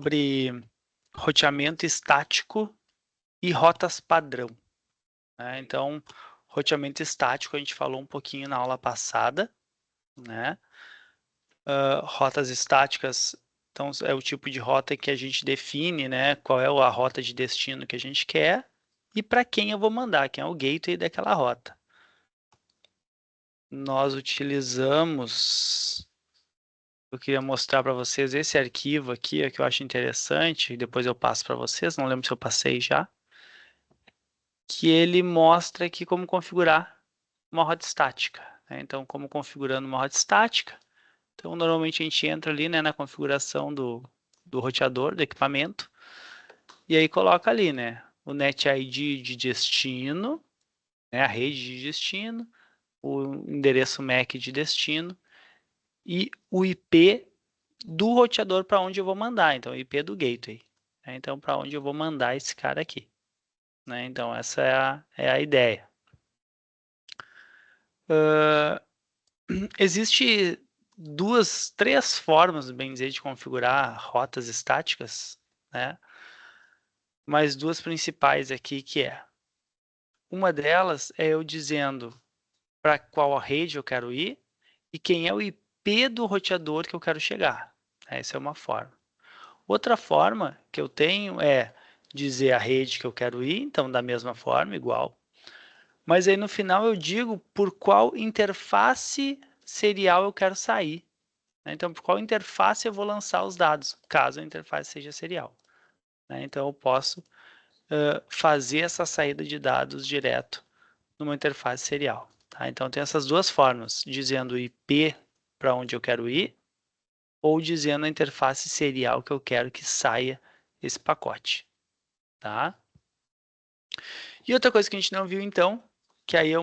sobre roteamento estático e rotas padrão, né? Então, roteamento estático a gente falou um pouquinho na aula passada, né? Rotas estáticas, então é o tipo de rota que a gente define, né? Qual é a rota de destino que a gente quer e para quem eu vou mandar, quem é o gateway daquela rota. Nós utilizamos, eu queria mostrar para vocês esse arquivo aqui, que eu acho interessante, e depois eu passo para vocês, não lembro se eu passei já, que ele mostra aqui como configurar uma rota estática, né? Então, como configurando uma rota estática, então normalmente a gente entra ali, né, na configuração do roteador, do equipamento, e aí coloca ali, né, o NetID de destino, né, a rede de destino, o endereço MAC de destino e o IP do roteador para onde eu vou mandar, então o IP do gateway, né? Então para onde eu vou mandar esse cara aqui, né? Então essa é a ideia. Existe três formas, bem dizer, de configurar rotas estáticas, né? Mas duas principais aqui que é. Uma delas é eu dizendo para qual rede eu quero ir e quem é o IP do roteador que eu quero chegar. Essa é uma forma. Outra forma que eu tenho é dizer a rede que eu quero ir, então da mesma forma, igual. Mas aí no final eu digo por qual interface serial eu quero sair. Então, por qual interface eu vou lançar os dados, caso a interface seja serial. Então, eu posso fazer essa saída de dados direto numa interface serial. Então, tem essas duas formas, dizendo o IP para onde eu quero ir, ou dizendo a interface serial que eu quero que saia esse pacote. Tá? E outra coisa que a gente não viu, então, que aí é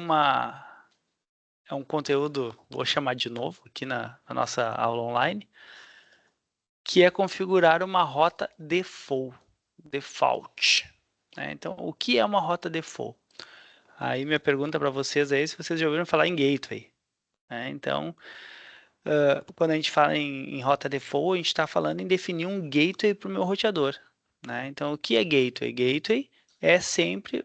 um conteúdo, vou chamar de novo aqui na nossa aula online, que é configurar uma rota default. Então, o que é uma rota default? Aí minha pergunta para vocês é se vocês já ouviram falar em gateway. Então, quando a gente fala em rota default, a gente está falando em definir um gateway para o meu roteador. Então, o que é gateway? Gateway é sempre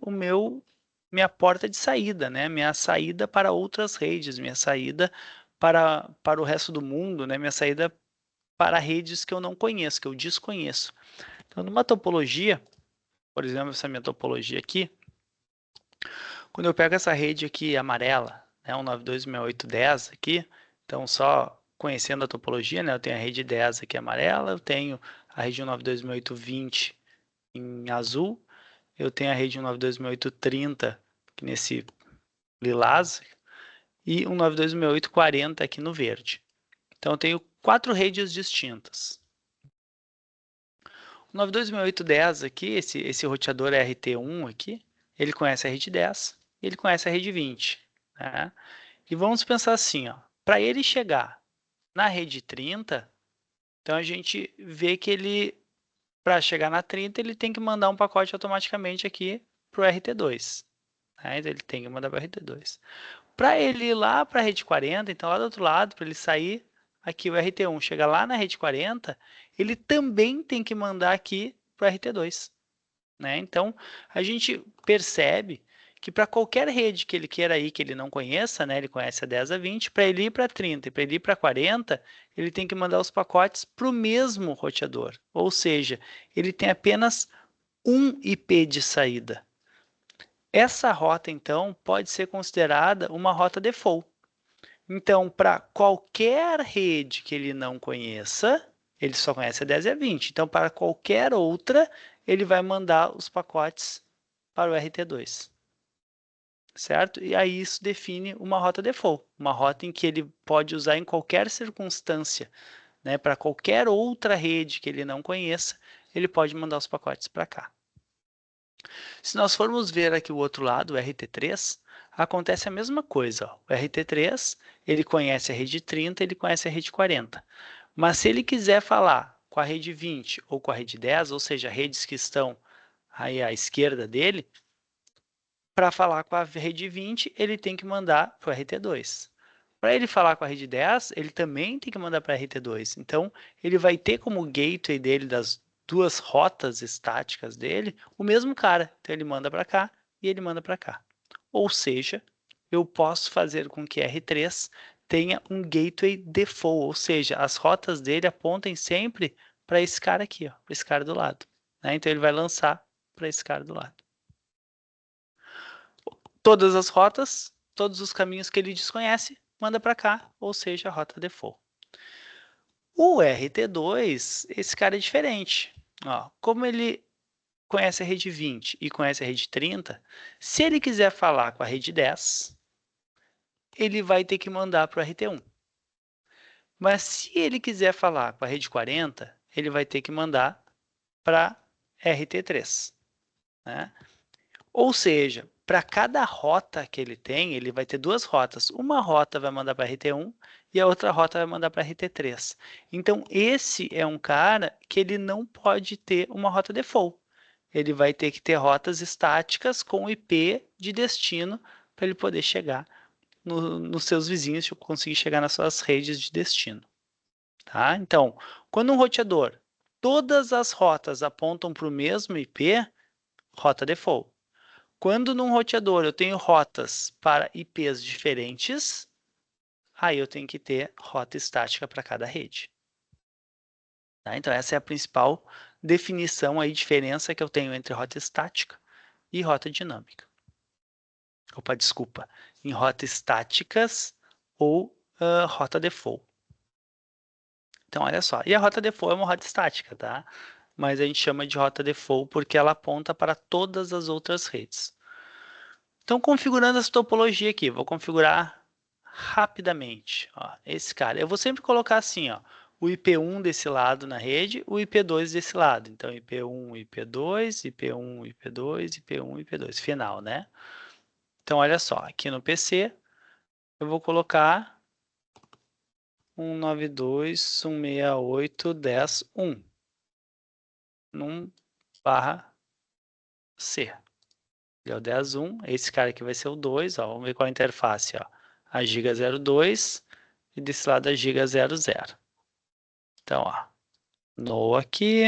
minha porta de saída, minha saída para outras redes, minha saída para o resto do mundo, minha saída para redes que eu não conheço, que eu desconheço. Então, numa topologia, por exemplo, essa minha topologia aqui, quando eu pego essa rede aqui amarela, 192.68.10 aqui, então só conhecendo a topologia, eu tenho a rede 10 aqui amarela, eu tenho a rede 192.68.20 em azul, eu tenho a rede 192.68.30 aqui nesse lilás e 192.68.40 aqui no verde. Então eu tenho 4 redes distintas. O 92.68.10 aqui, esse roteador RT1 aqui, ele conhece a rede 10, ele conhece a rede 20. Né? E vamos pensar assim, para ele chegar na rede 30, então a gente vê que ele, para chegar na 30, ele tem que mandar um pacote automaticamente aqui para o RT2. Né? Então ele tem que mandar para o RT2. Para ele ir lá para a rede 40, então lá do outro lado, para ele sair aqui o RT1, chegar lá na rede 40, ele também tem que mandar aqui para o RT2. Então, a gente percebe que para qualquer rede que ele queira ir, que ele não conheça, ele conhece a 10 a 20, para ele ir para 30 e para ele ir para 40, ele tem que mandar os pacotes para o mesmo roteador. Ou seja, ele tem apenas um IP de saída. Essa rota, então, pode ser considerada uma rota default. Então, para qualquer rede que ele não conheça, ele só conhece a 10 e a 20. Então, para qualquer outra, ele vai mandar os pacotes para o RT2. Certo? E aí isso define uma rota default, uma rota em que ele pode usar em qualquer circunstância. Para qualquer outra rede que ele não conheça, ele pode mandar os pacotes para cá. Se nós formos ver aqui o outro lado, o RT3, acontece a mesma coisa. O RT3, ele conhece a rede 30, ele conhece a rede 40. Mas se ele quiser falar com a rede 20 ou com a rede 10, ou seja, redes que estão aí à esquerda dele, para falar com a rede 20, ele tem que mandar para o RT2. Para ele falar com a rede 10, ele também tem que mandar para a RT2. Então, ele vai ter como gateway dele duas rotas estáticas dele, o mesmo cara. Então, ele manda para cá e ele manda para cá. Ou seja, eu posso fazer com que R3 tenha um gateway default, ou seja, as rotas dele apontem sempre para esse cara aqui, para esse cara do lado. Né? Então, ele vai lançar para esse cara do lado. Todas as rotas, todos os caminhos que ele desconhece, manda para cá, ou seja, a rota default. O RT2, esse cara é diferente. Ó, como ele conhece a rede 20 e conhece a rede 30, se ele quiser falar com a rede 10, ele vai ter que mandar para o RT1. Mas se ele quiser falar com a rede 40, ele vai ter que mandar para RT3. Né? Ou seja, para cada rota que ele tem, ele vai ter duas rotas. Uma rota vai mandar para RT1 e a outra rota vai mandar para RT3. Então, esse é um cara que ele não pode ter uma rota default. Ele vai ter que ter rotas estáticas com IP de destino para ele poder chegar nos seus vizinhos e conseguir chegar nas suas redes de destino. Tá? Então, quando um roteador, todas as rotas apontam para o mesmo IP, rota default. Quando num roteador eu tenho rotas para IPs diferentes, aí eu tenho que ter rota estática para cada rede. Tá? Então, essa é a principal definição aí, diferença que eu tenho entre rota estática e rota dinâmica. Opa, desculpa. Em rotas estáticas ou rota default. Então, olha só. E a rota default é uma rota estática, tá? Mas a gente chama de rota default porque ela aponta para todas as outras redes. Então, configurando essa topologia aqui, vou configurar rapidamente. Ó, esse cara, eu vou sempre colocar assim, ó, o IP1 desse lado na rede, o IP2 desse lado. Então, IP1, IP2, IP1, IP2, IP1, IP2, final, né? Então, olha só, aqui no PC, eu vou colocar 192.168.10.1 num barra C. Ele é o 10.1, esse cara aqui vai ser o 2, ó, vamos ver qual é a interface, ó. A giga 02 e desse lado a giga 00. Então, ó, no aqui,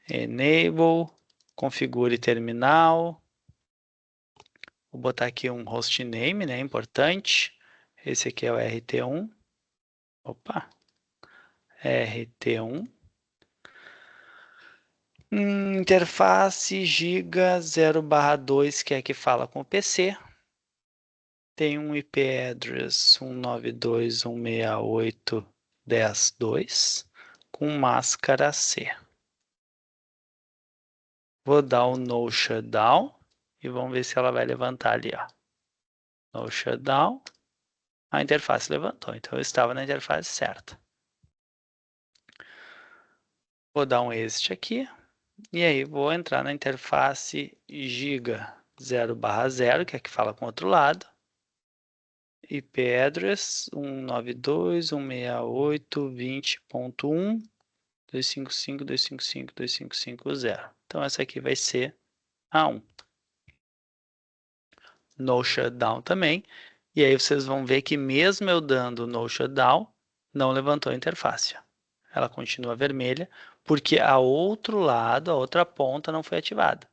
enable, configure terminal. Vou botar aqui um hostname, né, importante. Esse aqui é o RT1. Opa, RT1. Interface giga 0/2, que é que fala com o PC. Tem um IP address 192.168.10.2 com máscara C. Vou dar o no shutdown e vamos ver se ela vai levantar ali, ó. No shutdown. A interface levantou, então eu estava na interface certa. Vou dar um exit aqui. E aí vou entrar na interface giga 0/0, que é que fala com o outro lado. IP address 192.168.20.1 255.255.255.0. Então, essa aqui vai ser a 1. No shutdown também. E aí vocês vão ver que mesmo eu dando no shutdown, não levantou a interface. Ela continua vermelha, porque a outro lado, a outra ponta não foi ativada.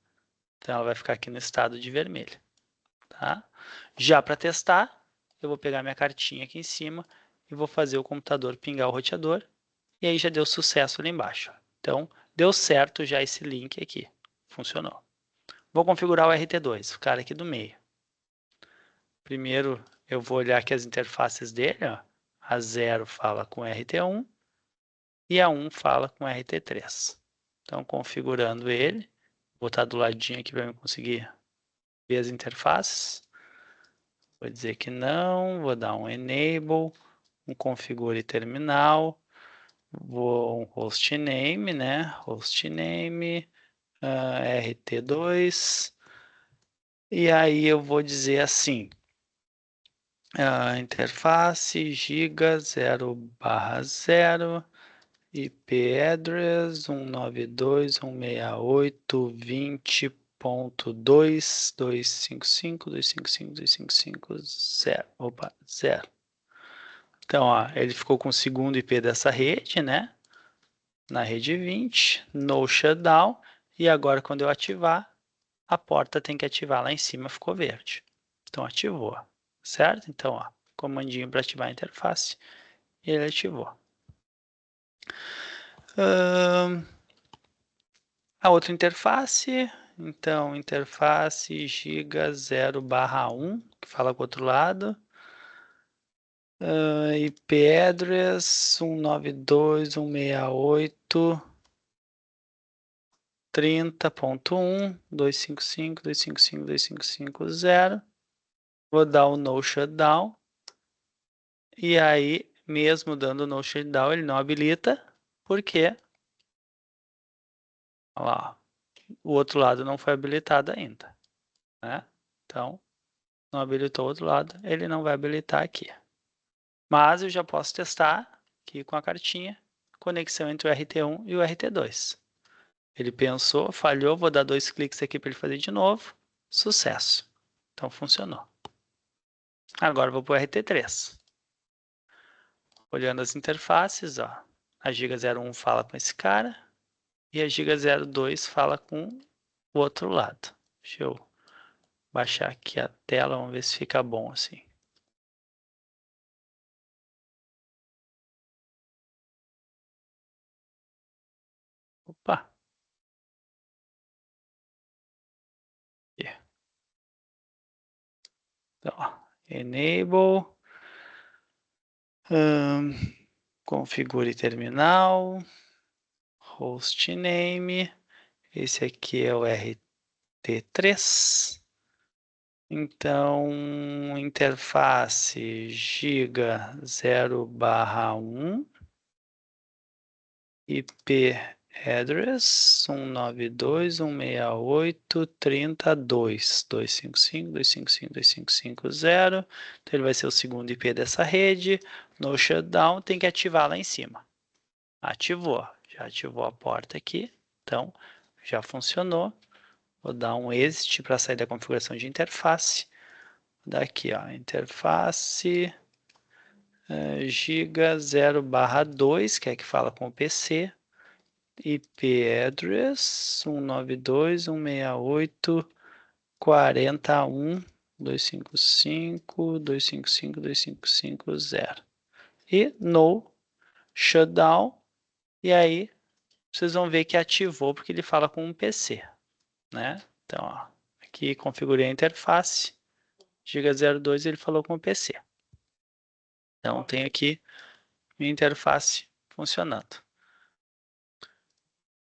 Então, ela vai ficar aqui no estado de vermelho. Tá? Já para testar, eu vou pegar minha cartinha aqui em cima e vou fazer o computador pingar o roteador. E aí já deu sucesso ali embaixo. Então, deu certo já esse link aqui. Funcionou. Vou configurar o RT2, o cara aqui do meio. Primeiro, eu vou olhar aqui as interfaces dele. Ó. A 0 fala com RT1 e a 1 fala com RT3. Então, configurando ele, vou botar do ladinho aqui para eu conseguir ver as interfaces. Vou dizer que não, vou dar um enable, um configure terminal, vou um hostname, né? Hostname, RT2, e aí eu vou dizer assim, interface giga 0/0, IP address 192.168.20.2.255.255.255.0. Opa, 0. Então, ó, ele ficou com o segundo IP dessa rede, né? na rede 20, no shutdown, e agora quando eu ativar, a porta tem que ativar lá em cima, ficou verde. Então ativou, certo? Então, ó, comandinho para ativar a interface, e ele ativou. A outra interface, então, interface giga 0/1, que fala com o outro lado. IP address 192.168.30.1.255.255.255.0. Vou dar o no shutdown. E aí, mesmo dando o no shutdown, ele não habilita, porque olha lá, o outro lado não foi habilitado ainda, né? Então, não habilitou o outro lado, ele não vai habilitar aqui. Mas eu já posso testar aqui com a cartinha, conexão entre o RT1 e o RT2. Ele pensou, falhou, vou dar 2 cliques aqui para ele fazer de novo. Sucesso. Então funcionou. Agora vou para o RT3. Olhando as interfaces, ó, a Giga 01 fala com esse cara e a Giga 02 fala com o outro lado. Deixa eu baixar aqui a tela, vamos ver se fica bom assim. Opa! Então, ó, enable, configure terminal, hostname, esse aqui é o RT3. Então, interface giga 0/1, IP address 192.168.30.2.255.255.255.0. Então, ele vai ser o segundo IP dessa rede. No shutdown, tem que ativar lá em cima. Ativou, já ativou a porta aqui. Então, já funcionou. Vou dar um exit para sair da configuração de interface. Daqui, ó, interface giga 0/2, que é que fala com o PC, IP address 192.168.40.1.255.255.255.0 e no shutdown, e aí vocês vão ver que ativou porque ele fala com um PC, né? Então, ó, aqui configurei a interface, giga 02 ele falou com o PC. Então, tem aqui minha interface funcionando.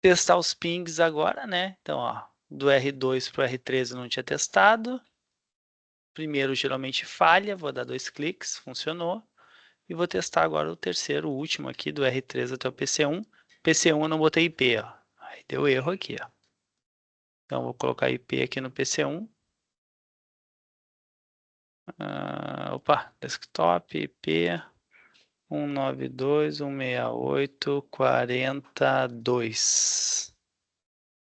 Testar os pings agora, né? Então, ó, do R2 para o R13 eu não tinha testado. Primeiro geralmente falha, vou dar 2 cliques, funcionou. E vou testar agora o terceiro, o último aqui, do R3 até o PC1. PC1 eu não botei IP, ó. Aí deu erro aqui, ó. Então, vou colocar IP aqui no PC1. Opa, desktop, IP 192.168.42.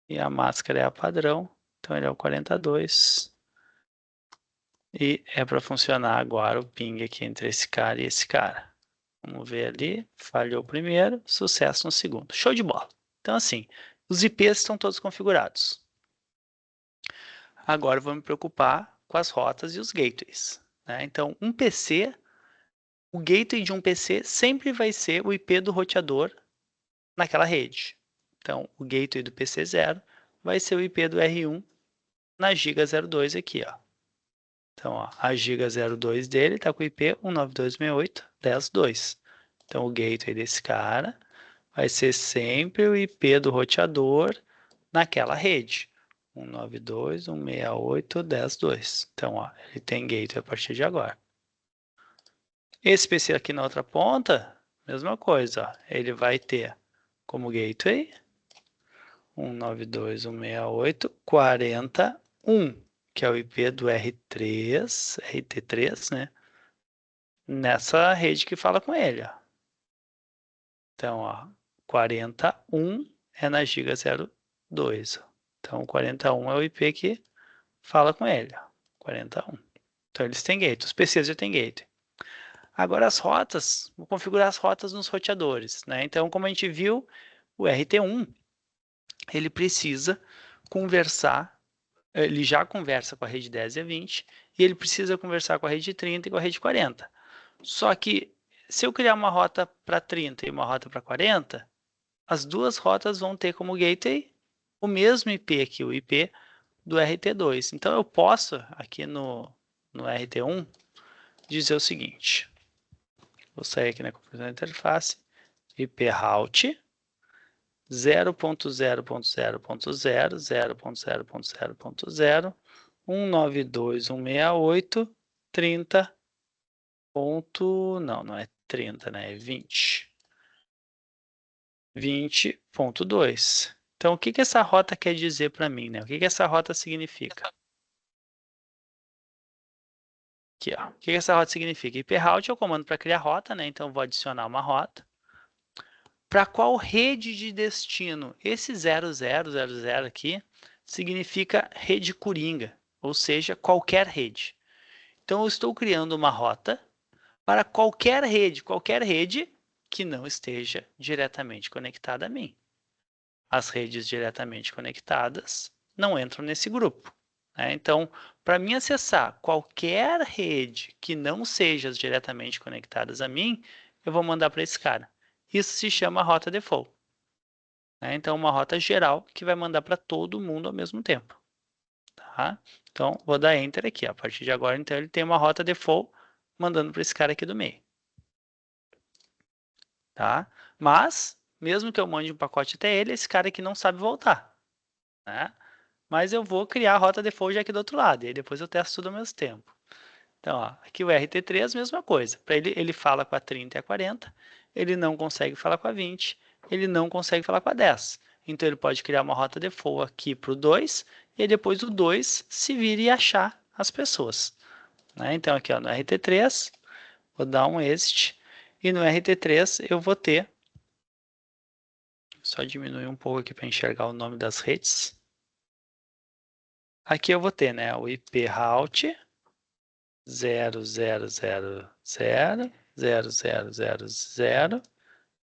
E a máscara é a padrão, então ele é o 42. E é para funcionar agora o ping aqui entre esse cara e esse cara. Vamos ver ali, falhou o primeiro, sucesso no segundo. Show de bola. Então assim, os IPs estão todos configurados. Agora eu vou me preocupar com as rotas e os gateways, né? Então um PC, o gateway de um PC sempre vai ser o IP do roteador naquela rede. Então o gateway do PC 0 vai ser o IP do R1 na Giga 02 aqui, ó. Então, ó, a Giga 02 dele está com o IP 192.168.10.2. Então, o gateway desse cara vai ser sempre o IP do roteador naquela rede. 192.168.10.2. Então, ó, ele tem gateway a partir de agora. Esse PC aqui na outra ponta, mesma coisa, ó, ele vai ter como gateway 192.168.40.1, que é o IP do R3, RT3, né? Nessa rede que fala com ele, ó. Então, ó, 41 é na Giga 02. Então, 41 é o IP que fala com ele, ó. 41. Então, eles têm gateway. Os PCs já têm gateway. Agora, as rotas, vou configurar as rotas nos roteadores, né? Então, como a gente viu, o RT1, ele precisa conversar, ele já conversa com a rede 10 e a 20, e ele precisa conversar com a rede 30 e com a rede 40. Só que, se eu criar uma rota para 30 e uma rota para 40, as duas rotas vão ter como gateway o mesmo IP aqui, o IP do RT2. Então, eu posso, aqui no RT1, dizer o seguinte. Vou sair aqui na configuração da interface, IP route 0.0.0.0, 0.0.0.0, 192.168, 30. Não é 30, né? É 20. 20.2. Então, o que que essa rota quer dizer para mim, né? O que que essa rota significa? Aqui, ó. O que que essa rota significa? IP route é o comando para criar rota, né? Então, vou adicionar uma rota. Para qual rede de destino? Esse 0000 aqui significa rede coringa, ou seja, qualquer rede. Então, eu estou criando uma rota para qualquer rede que não esteja diretamente conectada a mim. As redes diretamente conectadas não entram nesse grupo, né? Então, para mim acessar qualquer rede que não seja diretamente conectadas a mim, eu vou mandar para esse cara. Isso se chama rota default, né? Então, uma rota geral que vai mandar para todo mundo ao mesmo tempo. Tá? Então, vou dar Enter aqui. A partir de agora, então, ele tem uma rota default mandando para esse cara aqui do meio. Tá? Mas, mesmo que eu mande um pacote até ele, esse cara aqui não sabe voltar, né? Mas eu vou criar a rota default aqui do outro lado, e aí depois eu testo tudo ao mesmo tempo. Então, ó, aqui o RT3, mesma coisa. Para ele fala com a 30 e a 40, ele não consegue falar com a 20, ele não consegue falar com a 10. Então, ele pode criar uma rota default aqui para o 2, e aí depois o 2 se vira e achar as pessoas, né? Então, aqui ó, no RT3, vou dar um exit, e no RT3 eu vou ter, só diminuir um pouco aqui para enxergar o nome das redes. Aqui eu vou ter, né, o IP route 00000000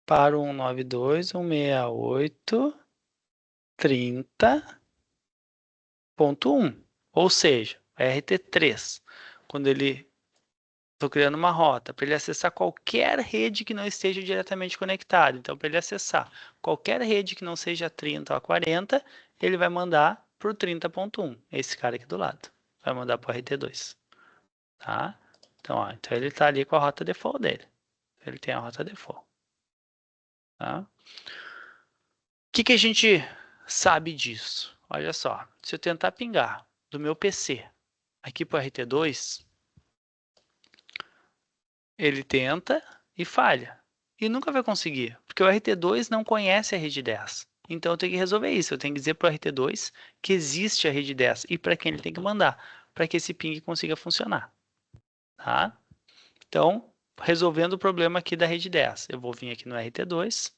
para 192.168.30.1, ou seja, RT3, quando ele estou criando uma rota para ele acessar qualquer rede que não esteja diretamente conectada. Então, para ele acessar qualquer rede que não seja 30 ou 40, ele vai mandar para o 30.1, esse cara aqui do lado. Vai mandar para o RT2. Tá? Então, ó, então ele está ali com a rota default dele. Ele tem a rota default. Tá? O que que a gente sabe disso? Olha só, se eu tentar pingar do meu PC aqui para o RT2, ele tenta e falha. E nunca vai conseguir, porque o RT2 não conhece a rede 10. Então eu tenho que resolver isso. Eu tenho que dizer para o RT2 que existe a rede 10 e para quem ele tem que mandar, para que esse ping consiga funcionar. Tá? Então, resolvendo o problema aqui da rede 10, eu vou vir aqui no RT2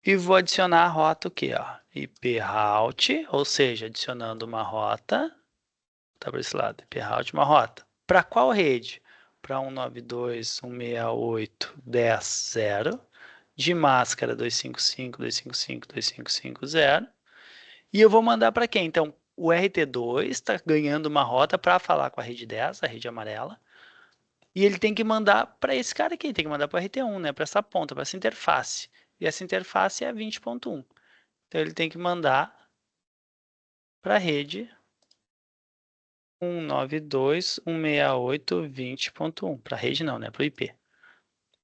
e vou adicionar a rota o quê? Ó? IP route, ou seja, adicionando uma rota, tá para esse lado, IP route, uma rota. Para qual rede? Para 192.168.10.0, de máscara 255.255.255.0, e eu vou mandar para quem? Então, o RT2 está ganhando uma rota para falar com a rede 10, a rede amarela, e ele tem que mandar para esse cara aqui, tem que mandar para o RT1, né? Para essa ponta, para essa interface. E essa interface é a 20.1. Então, ele tem que mandar para a rede 192.168.20.1. Para a rede não, né? Para o IP.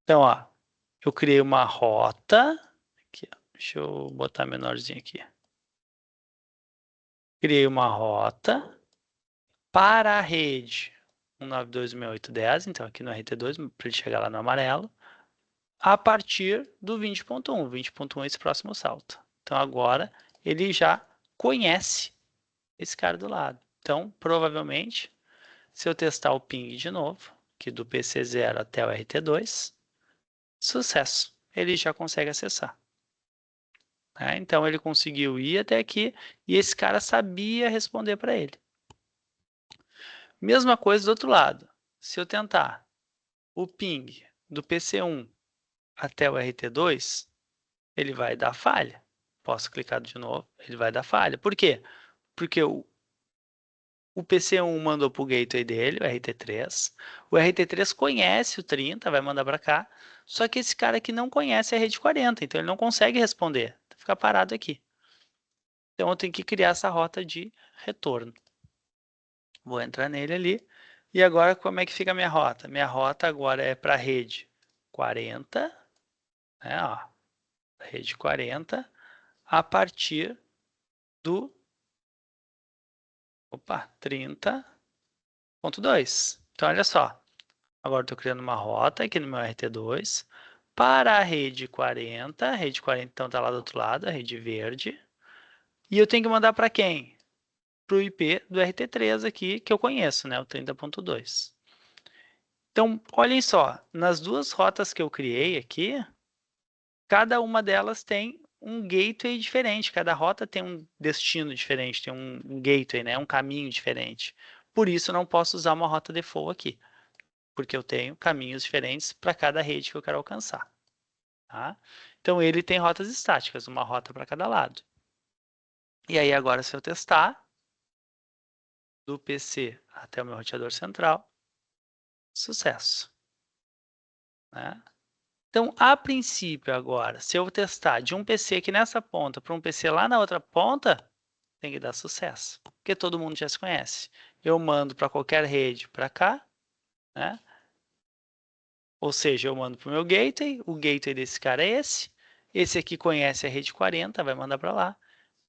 Então, ó, eu criei uma rota. Aqui, ó, deixa eu botar menorzinho aqui. Criei uma rota para a rede 192.168.10. Então, aqui no RT2, para ele chegar lá no amarelo, a partir do 20.1. 20.1 é esse próximo salto. Então, agora, ele já conhece esse cara do lado. Então, provavelmente, se eu testar o ping de novo, que do PC0 até o RT2, sucesso, ele já consegue acessar. Né? Então, ele conseguiu ir até aqui e esse cara sabia responder para ele. Mesma coisa do outro lado. Se eu tentar o ping do PC1 até o RT2, ele vai dar falha. Posso clicar de novo, ele vai dar falha. Por quê? Porque o PC1 mandou para o gateway dele, o RT3. O RT3 conhece o 30, vai mandar para cá. Só que esse cara aqui não conhece a rede 40, então ele não consegue responder. Fica parado aqui. Então eu tenho que criar essa rota de retorno. Vou entrar nele ali. E agora como é que fica a minha rota? Minha rota agora é para a rede 40, né, ó, rede 40, a partir do 30.2. Então, olha só. Agora estou criando uma rota aqui no meu RT2 para a rede 40. A rede 40 então está lá do outro lado, a rede verde. E eu tenho que mandar para quem? Para o IP do RT3 aqui, que eu conheço, né? O 30.2. Então, olhem só. Nas duas rotas que eu criei aqui, cada uma delas tem um gateway diferente. Cada rota tem um destino diferente, tem um gateway, né? Um caminho diferente. Por isso, eu não posso usar uma rota default aqui, porque eu tenho caminhos diferentes para cada rede que eu quero alcançar. Tá? Então, ele tem rotas estáticas, uma rota para cada lado. E aí, agora, se eu testar, do PC até o meu roteador central, sucesso. Né? Então, a princípio, agora, se eu testar de um PC aqui nessa ponta para um PC lá na outra ponta, tem que dar sucesso, porque todo mundo já se conhece. Eu mando para qualquer rede para cá, né? Ou seja, eu mando para o meu gateway, o gateway desse cara é esse aqui conhece a rede 40, vai mandar para lá,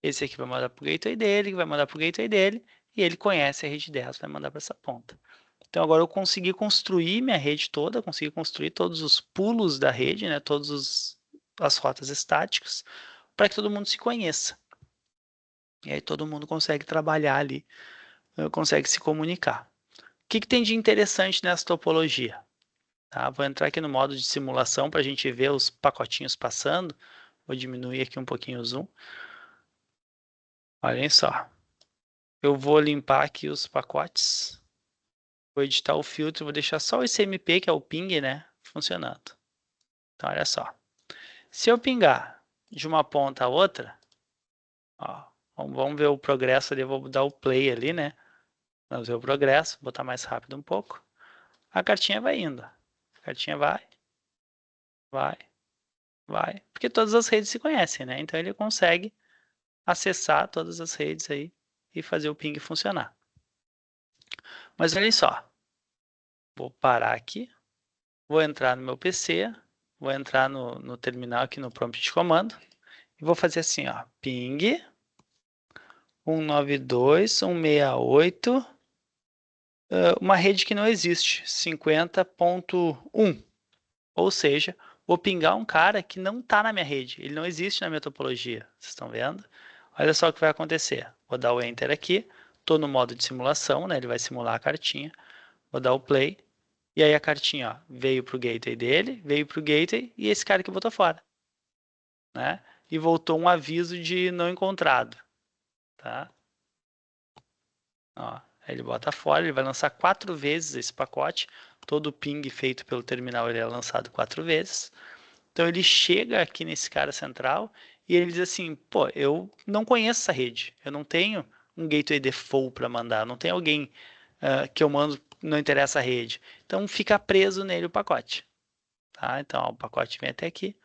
esse aqui vai mandar para o gateway dele, vai mandar para o gateway dele, e ele conhece a rede 10, vai mandar para essa ponta. Então, agora eu consegui construir minha rede toda, consegui construir todos os pulos da rede, né, todas as rotas estáticas, para que todo mundo se conheça. E aí todo mundo consegue trabalhar ali, consegue se comunicar. O que tem de interessante nessa topologia? Tá? Vou entrar aqui no modo de simulação para a gente ver os pacotinhos passando. Vou diminuir aqui um pouquinho o zoom. Olhem só. Eu vou limpar aqui os pacotes. Vou editar o filtro, vou deixar só o ICMP, que é o ping, né, funcionando. Então, olha só. Se eu pingar de uma ponta a outra, ó, vamos ver o progresso ali, eu vou dar o play ali, né? Vamos ver o progresso, botar mais rápido um pouco. A cartinha vai indo. A cartinha vai, vai. Porque todas as redes se conhecem, né? Então ele consegue acessar todas as redes aí e fazer o ping funcionar. Mas olhem só. Vou parar aqui. Vou entrar no meu PC. Vou entrar no terminal aqui no prompt de comando. E vou fazer assim, ó. Ping 192.168. Uma rede que não existe. 50.1. Ou seja, vou pingar um cara que não está na minha rede. Ele não existe na minha topologia. Vocês estão vendo? Olha só o que vai acontecer. Vou dar o Enter aqui. Estou no modo de simulação, né? Ele vai simular a cartinha. Vou dar o Play. E aí a cartinha ó, veio para o gateway dele, veio para o gateway e esse cara que botou fora. Né? E voltou um aviso de não encontrado. Tá? Ó, ele bota fora, ele vai lançar 4 vezes esse pacote. Todo o ping feito pelo terminal ele é lançado 4 vezes. Então ele chega aqui nesse cara central e ele diz assim, pô, eu não conheço essa rede, eu não tenho um gateway default para mandar, não tem alguém que eu mando, não interessa a rede. Então fica preso nele o pacote. Tá? Então ó, o pacote vem até aqui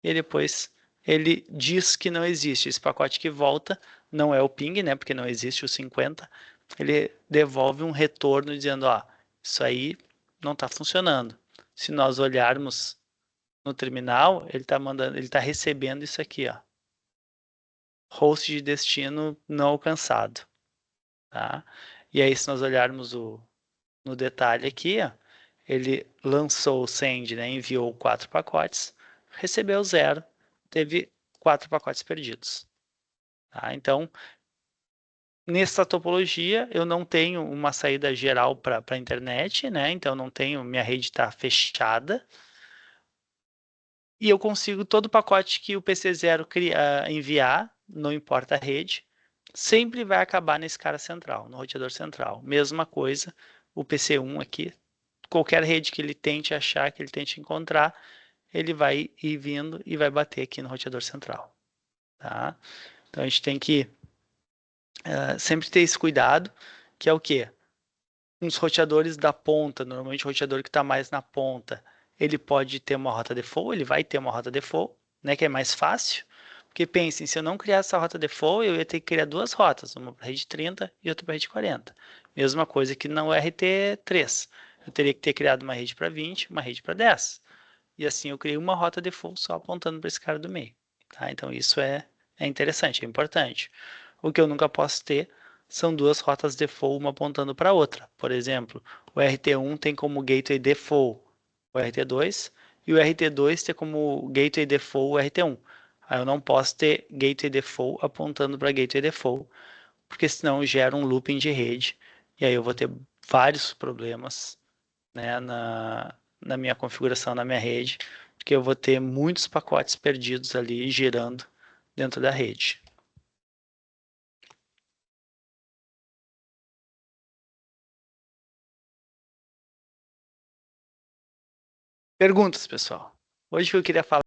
e depois ele diz que não existe. Esse pacote que volta não é o ping, né? Porque não existe o 50. Ele devolve um retorno dizendo, ó, isso aí não está funcionando. Se nós olharmos no terminal, ele está mandando, ele está recebendo isso aqui, ó. Host de destino não alcançado, tá? E aí, se nós olharmos no detalhe aqui, ó, ele lançou o send, né? Enviou 4 pacotes, recebeu 0, teve 4 pacotes perdidos. Tá? Então, nessa topologia, eu não tenho uma saída geral para a internet, né? Então, não tenho, minha rede está fechada. E eu consigo todo o pacote que o PC0 enviar, não importa a rede, sempre vai acabar nesse cara central, no roteador central. Mesma coisa, o PC1 aqui, qualquer rede que ele tente achar, que ele tente encontrar, ele vai ir vindo e vai bater aqui no roteador central, tá? Então a gente tem que sempre ter esse cuidado, que é o quê? Uns roteadores da ponta, normalmente o roteador que está mais na ponta, ele pode ter uma rota default, ele vai ter uma rota default, né, que é mais fácil. Porque pensem, se eu não criar essa rota default, eu ia ter que criar duas rotas, uma para rede 30 e outra para rede 40. Mesma coisa que no RT3. Eu teria que ter criado uma rede para 20, uma rede para 10. E assim eu criei uma rota default só apontando para esse cara do meio. Tá? Então isso é interessante, é importante. O que eu nunca posso ter são duas rotas default, uma apontando para a outra. Por exemplo, o RT1 tem como gateway default o RT2 e o RT2 tem como gateway default o RT1. Aí eu não posso ter gateway default apontando para gateway default, porque senão gera um looping de rede e aí eu vou ter vários problemas, né, na minha configuração, na minha rede, porque eu vou ter muitos pacotes perdidos ali girando dentro da rede. Perguntas, pessoal. Hoje que eu queria falar